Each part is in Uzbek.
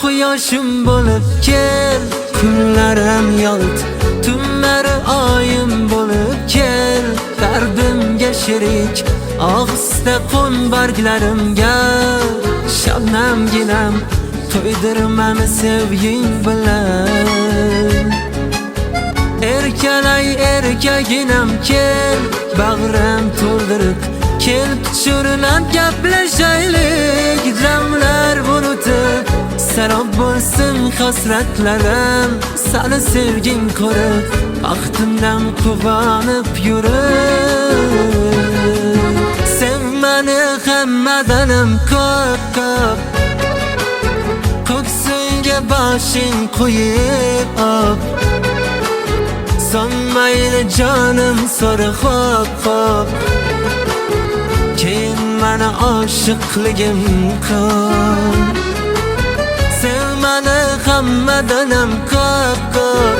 quyoshim bo'lib kel, kunlarim yolt, tunlari oyim bo'lib kel. Dardimga sherik og'ista qo'n barglarimga, shabnamginam to'ydirmani sevging bilan. Erkalay erkaginam kel, bag'rim to'ldirib kel, pichurlab gaplashaylik. Damlar bulutib sarob bo'lsin hasratlarim, seni sevging ko'rib baxtimdan quvonib yurib. Sev meni hammadanim ko'p ko'p, ko'ksimga boshing qo'yib op. Sonmayli jonim so'ra xo'p xo'p, keyin meni oshiqligim ko'p. Sev meni hammadanim ko'p ko'p,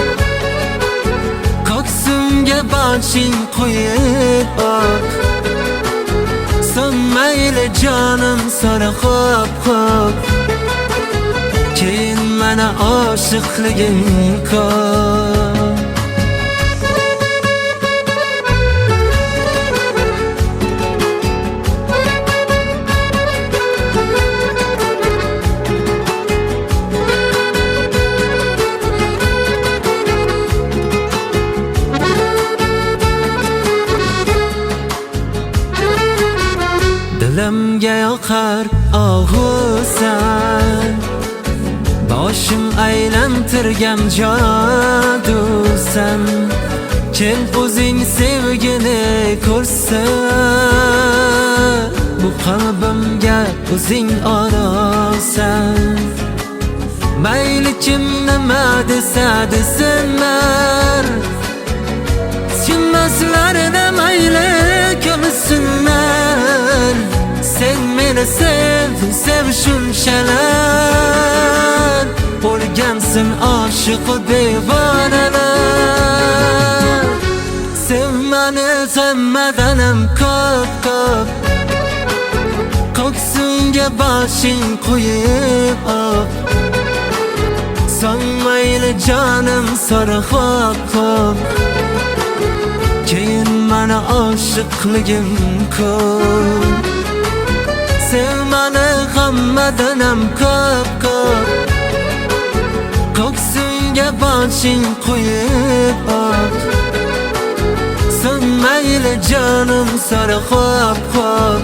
ko'ksimga boshing qo'yib op. Sonmayli jonim so'ra xo'p xo'p, keyin meni oshiqligim ko'p. Dilimga yoqar ohusan, boshim aylantirgan jodusan. Kel o'zing sevgini ko'rsan, bu qalbimga o'zing orosan. Mayli kim nima desa desinlar, tushunmaslarida mayli ko'rsinlar. Sen meni sev, sev shunchalar, bo'lgansin oshiq devonalar. Sev meni hammadanim ko'p ko'p, ko'ksimga boshing qo'yib op. Sonmayli jonim so'ra xo'p xo'p, keyin meni oshiqligim ko'p. Sev meni hammadanim ko'p ko'p, ko'ksimga boshing qo'yib op. Sonmayli jonim so'ra xo'p xo'p,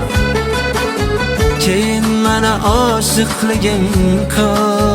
keyin meni oshiqligim ko'p.